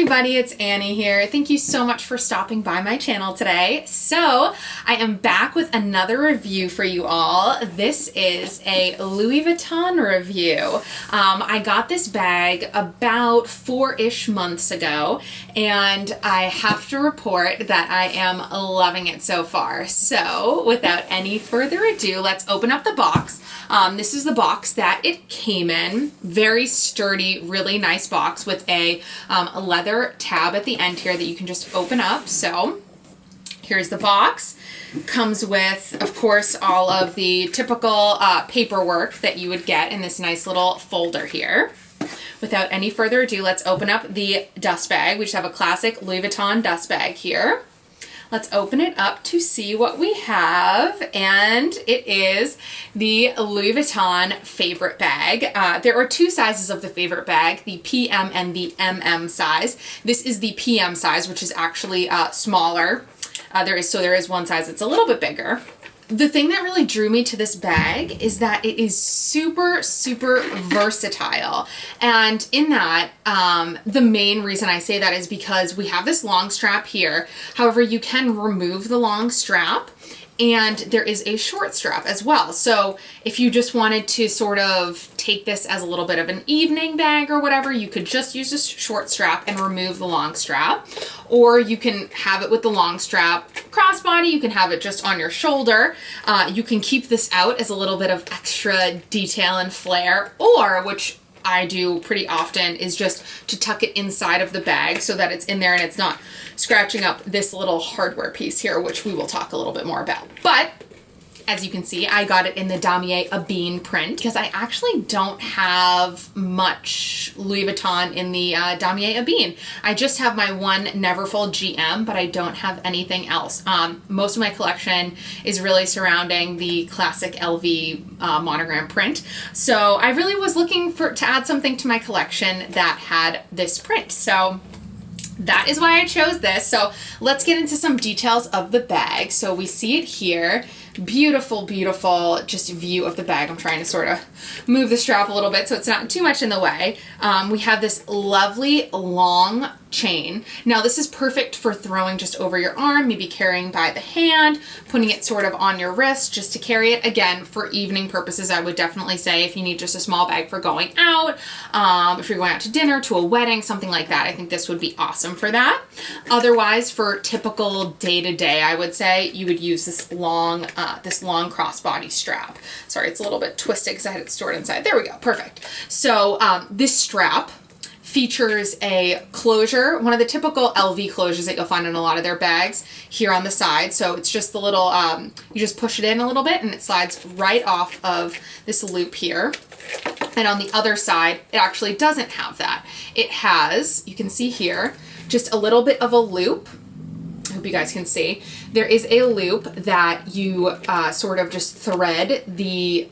everybody, it's Annie here. Thank you so much for stopping by my channel today. So I am back with another review for you all. This is a Louis Vuitton review. I got this bag about 4-ish months ago, and I have to report that I am loving it so far. So without any further ado, let's open up the box. This is the box that it came in. Very sturdy, really nice box with a leather tab at the end here that you can just open up. So here's the box. Comes with, of course, all of the typical paperwork that you would get in this nice little folder here. Without any further ado, let's open up the dust bag. We just have a classic Louis Vuitton dust bag here. Let's open it up to see what we have, and it is the Louis Vuitton favorite bag. There are two sizes of the favorite bag, the PM and the MM size. This is the PM size, which is actually smaller. There is one size that's a little bit bigger. The thing that really drew me to this bag is that it is super, super versatile. And in that, the main reason I say that is because we have this long strap here. However, you can remove the long strap, and there is a short strap as well. So if you just wanted to sort of take this as a little bit of an evening bag or whatever, you could just use a short strap and remove the long strap. Or you can have it with the long strap crossbody, you can have it just on your shoulder. You can keep this out as a little bit of extra detail and flair, or, which I do pretty often, is just to tuck it inside of the bag so that it's in there and it's not scratching up this little hardware piece here, which we will talk a little bit more about. But as you can see, I got it in the damier ebene print because I actually don't have much Louis Vuitton in the damier ebene. I just have my one Neverfull GM, but I don't have anything else. Most of my collection is really surrounding the classic LV monogram print. So I really was looking to add something to my collection that had this print. So that is why I chose this. So let's get into some details of the bag. So we see it here. Beautiful, beautiful just view of the bag. I'm trying to sort of move the strap a little bit so it's not too much in the way. We have this lovely long chain. Now this is perfect for throwing just over your arm, maybe carrying by the hand, putting it sort of on your wrist just to carry it. Again, for evening purposes, I would definitely say if you need just a small bag for going out, if you're going out to dinner, to a wedding, something like that, I think this would be awesome for that. Otherwise, for typical day-to-day, I would say you would use this long crossbody strap. Sorry, it's a little bit twisted because I had it stored inside. There we go, perfect. So this strap features a closure, one of the typical LV closures that you'll find in a lot of their bags here on the side. So it's just the little, you just push it in a little bit and it slides right off of this loop here. And on the other side, it actually doesn't have that. It has, you can see here, just a little bit of a loop. I hope you guys can see. There is a loop that you sort of just thread the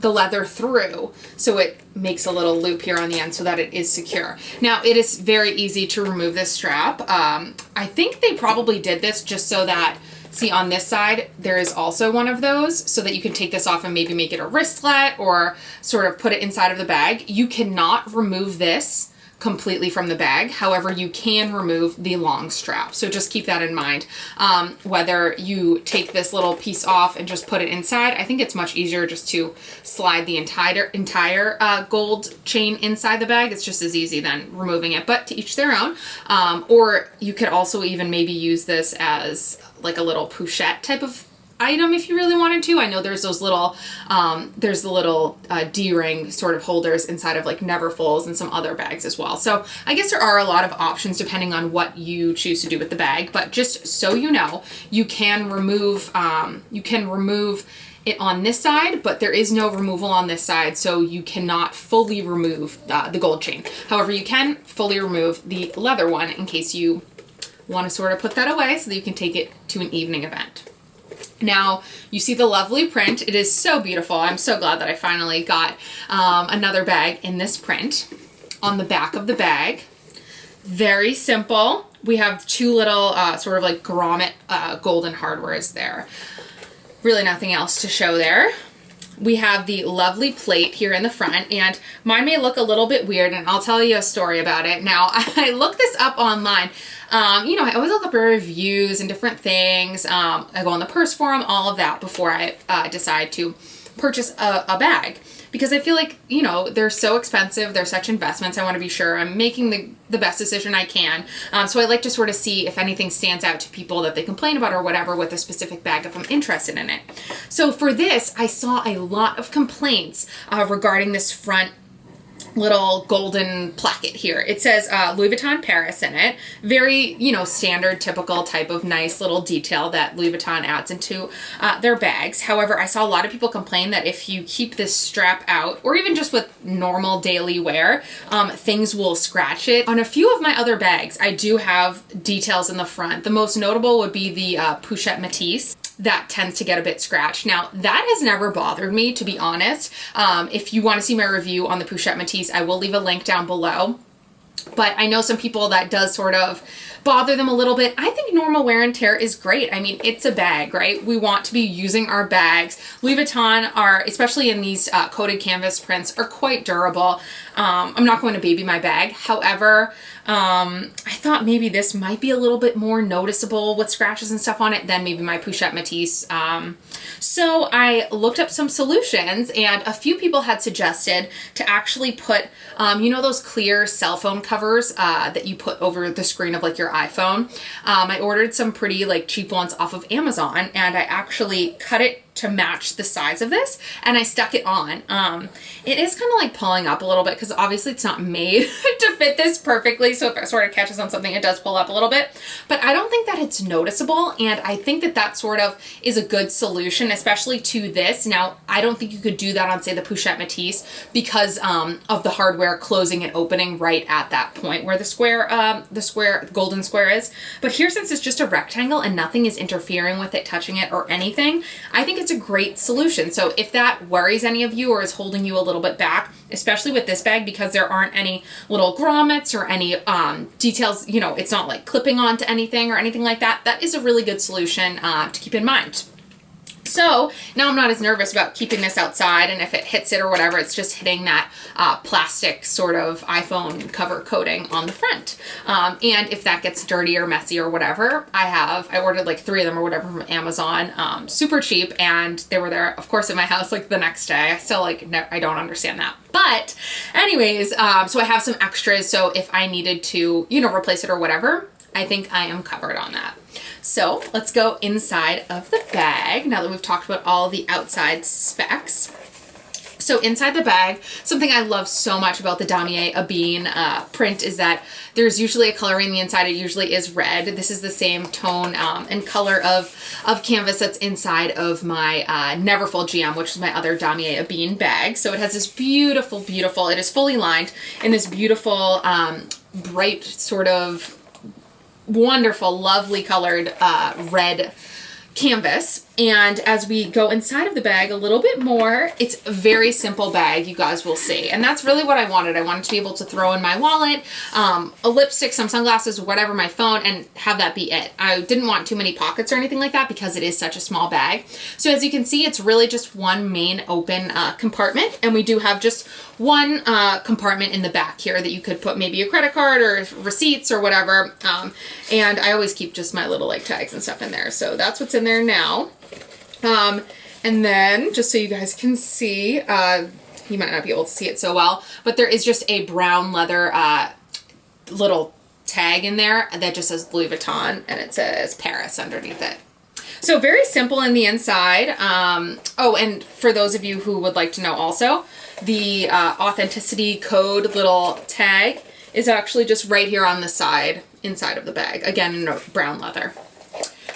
leather through, so it makes a little loop here on the end so that it is secure. Now it is very easy to remove this strap. I think they probably did this just so that, see on this side, there is also one of those so that you can take this off and maybe make it a wristlet or sort of put it inside of the bag. You cannot remove this completely from the bag. However, you can remove the long strap. So just keep that in mind. Whether you take this little piece off and just put it inside, I think it's much easier just to slide the entire gold chain inside the bag. It's just as easy than removing it, but to each their own. Or you could also even maybe use this as like a little pochette type of item if you really wanted to. I know there's those little, there's the little D-ring sort of holders inside of like Neverfulls and some other bags as well. So I guess there are a lot of options depending on what you choose to do with the bag, but just so you know, you can remove it on this side, but there is no removal on this side, so you cannot fully remove the gold chain. However, you can fully remove the leather one in case you want to sort of put that away so that you can take it to an evening event. Now, you see the lovely print. It is so beautiful. I'm so glad that I finally got another bag in this print. On the back of the bag, very simple. We have two little sort of like grommet golden hardwares there. Really nothing else to show there. we have the lovely plate here in the front, and mine may look a little bit weird, and I'll tell you a story about it. Now, I looked this up online. You know, I always look up reviews and different things. I go on the purse forum, all of that before I decide to purchase a bag. Because I feel like, you know, they're so expensive, they're such investments, I want to be sure I'm making the best decision I can. So I like to sort of see if anything stands out to people that they complain about or whatever with a specific bag if I'm interested in it. So for this, I saw a lot of complaints regarding this front little golden placket here. It says Louis Vuitton Paris in it. Very, you know, standard, typical type of nice little detail that Louis Vuitton adds into their bags. However, I saw a lot of people complain that if you keep this strap out, or even just with normal daily wear, things will scratch it. On a few of my other bags, I do have details in the front. The most notable would be the Pochette Matisse. That tends to get a bit scratched. Now, that has never bothered me, to be honest. If you want to see my review on the Pochette Matisse, I will leave a link down below. But I know some people that does sort of bother them a little bit. I think normal wear and tear is great. I mean, it's a bag, right? We want to be using our bags. Louis Vuitton are, especially in these coated canvas prints, are quite durable. I'm not going to baby my bag. However, I thought maybe this might be a little bit more noticeable with scratches and stuff on it than maybe my Pochette Matisse. So I looked up some solutions, and a few people had suggested to actually put, you know, those clear cell phone covers that you put over the screen of like your iPhone. I ordered some pretty like cheap ones off of Amazon, and I actually cut it to match the size of this, and I stuck it on. It is kind of like pulling up a little bit because obviously it's not made to fit this perfectly, so if it sort of catches on something, it does pull up a little bit, but I don't think that it's noticeable, and I think that that sort of is a good solution, especially to this. Now, I don't think you could do that on, say, the Pochette Matisse because of the hardware closing and opening right at that point where the golden square is, but here, since it's just a rectangle and nothing is interfering with it, touching it, or anything, I think it's a great solution. So if that worries any of you or is holding you a little bit back, especially with this bag, because there aren't any little grommets or any details, you know, it's not like clipping onto anything or anything like that, that is a really good solution to keep in mind. So now I'm not as nervous about keeping this outside, and if it hits it or whatever, it's just hitting that plastic sort of iPhone cover coating on the front. And if that gets dirty or messy or whatever, I ordered like 3 of them or whatever from Amazon, super cheap, and they were there, of course, at my house like the next day. I still I don't understand that. But anyways, so I have some extras, so if I needed to, you know, replace it or whatever, I think I am covered on that. So let's go inside of the bag now that we've talked about all the outside specs. So inside the bag, something I love so much about the Damier Ebene print is that there's usually a coloring the inside. It usually is red. This is the same tone and color of canvas that's inside of my Neverfull GM, which is my other Damier Ebene bag. So it has this beautiful, beautiful, it is fully lined in this beautiful, bright sort of wonderful, lovely colored red canvas. And as we go inside of the bag a little bit more, it's a very simple bag, you guys will see. And that's really what I wanted. I wanted to be able to throw in my wallet, a lipstick, some sunglasses, whatever, my phone, and have that be it. I didn't want too many pockets or anything like that because it is such a small bag. So as you can see, it's really just one main open compartment. And we do have just one compartment in the back here that you could put maybe a credit card or receipts or whatever. And I always keep just my little like tags and stuff in there. So that's what's in there now. And then just so you guys can see, you might not be able to see it so well, but there is just a brown leather, little tag in there that just says Louis Vuitton, and it says Paris underneath it. So very simple in the inside. Oh, and for those of you who would like to know also, the authenticity code little tag is actually just right here on the side, inside of the bag, again in brown leather.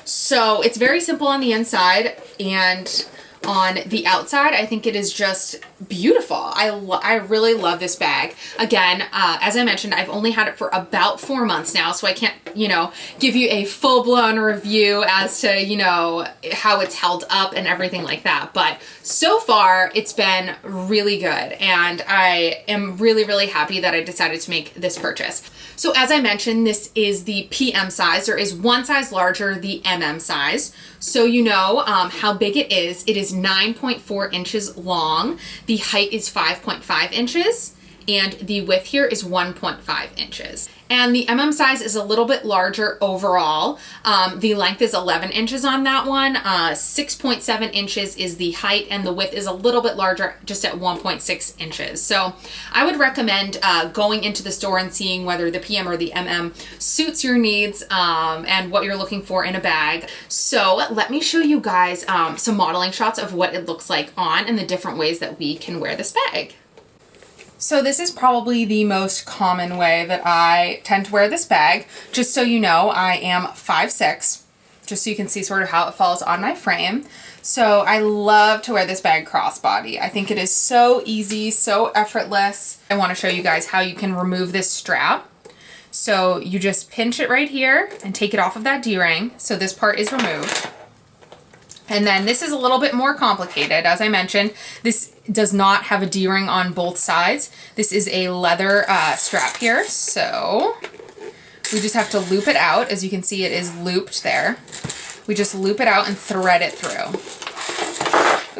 So it's very simple on the inside, and on the outside, I think it is just beautiful. I really love this bag. Again, as I mentioned, I've only had it for about 4 months now, so I can't, you know, give you a full-blown review as to, you know, how it's held up and everything like that. But so far, it's been really good, and I am really, really happy that I decided to make this purchase. So as I mentioned, this is the PM size. There is one size larger, the MM size. So you know how big it is. It is 9.4 inches long. The height is 5.5 inches. And the width here is 1.5 inches. And the MM size is a little bit larger overall. The length is 11 inches on that one. 6.7 inches is the height, and the width is a little bit larger, just at 1.6 inches. So I would recommend going into the store and seeing whether the PM or the MM suits your needs and what you're looking for in a bag. So let me show you guys some modeling shots of what it looks like on and the different ways that we can wear this bag. So this is probably the most common way that I tend to wear this bag. Just so you know, I am 5'6", just so you can see sort of how it falls on my frame. So I love to wear this bag crossbody. I think it is so easy, so effortless. I want to show you guys how you can remove this strap. So you just pinch it right here and take it off of that D-ring. So this part is removed. And then this is a little bit more complicated. As I mentioned, this does not have a D-ring on both sides. This is a leather strap here. So we just have to loop it out. As you can see, it is looped there. We just loop it out and thread it through.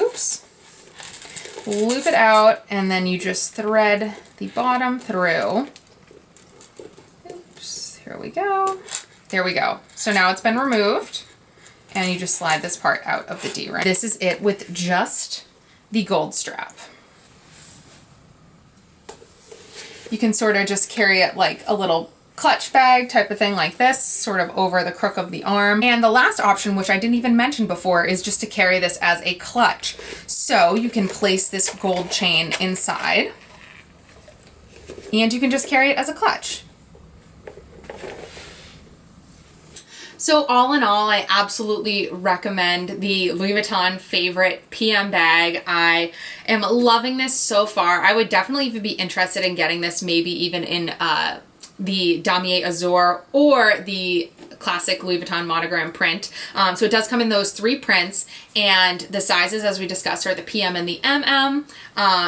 Oops. Loop it out, and then you just thread the bottom through. Oops, here we go. There we go. So now it's been removed. And you just slide this part out of the D-ring. This is it with just the gold strap. You can sort of just carry it like a little clutch bag type of thing like this, sort of over the crook of the arm. And the last option, which I didn't even mention before, is just to carry this as a clutch. So you can place this gold chain inside, and you can just carry it as a clutch. So all in all, I absolutely recommend the Louis Vuitton Favorite PM bag. I am loving this so far. I would definitely even be interested in getting this maybe even in the Damier Azur or the classic Louis Vuitton monogram print. So it does come in those 3 prints, and the sizes, as we discussed, are the PM and the MM.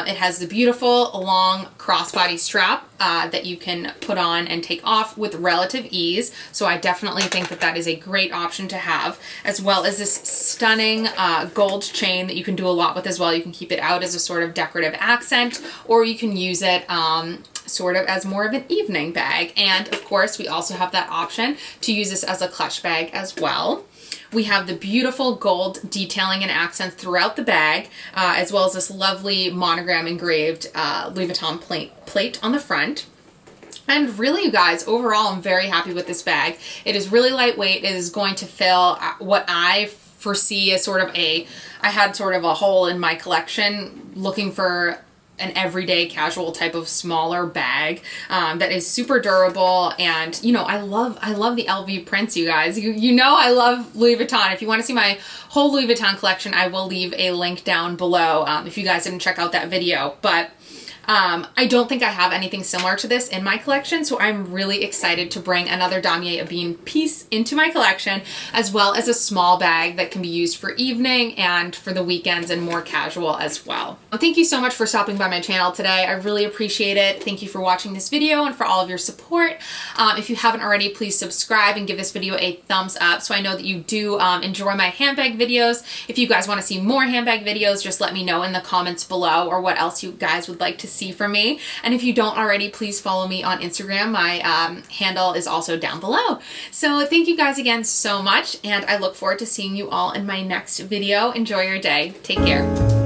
It has the beautiful long crossbody strap that you can put on and take off with relative ease. So I definitely think that that is a great option to have, as well as this stunning gold chain that you can do a lot with as well. You can keep it out as a sort of decorative accent, or you can use it sort of as more of an evening bag. And of course, we also have that option to use this as a clutch bag as well. We have the beautiful gold detailing and accents throughout the bag, as well as this lovely monogram engraved Louis Vuitton plate on the front. And really, you guys, overall, I'm very happy with this bag. It is really lightweight. It is going to fill what I foresee as sort of I had sort of a hole in my collection looking for an everyday casual type of smaller bag that is super durable. And you know, I love the LV prints, you guys. You know I love Louis Vuitton. If you want to see my whole Louis Vuitton collection, I will leave a link down below if you guys didn't check out that video. But I don't think I have anything similar to this in my collection, so I'm really excited to bring another Damier Ebene piece into my collection, as well as a small bag that can be used for evening and for the weekends and more casual as well. Well, thank you so much for stopping by my channel today. I really appreciate it. Thank you for watching this video and for all of your support. If you haven't already, please subscribe and give this video a thumbs up so I know that you do enjoy my handbag videos. If you guys want to see more handbag videos, just let me know in the comments below, or what else you guys would like to see from me. And if you don't already, please follow me on Instagram. My handle is also down below. So thank you guys again so much, and I look forward to seeing you all in my next video. Enjoy your day. Take care.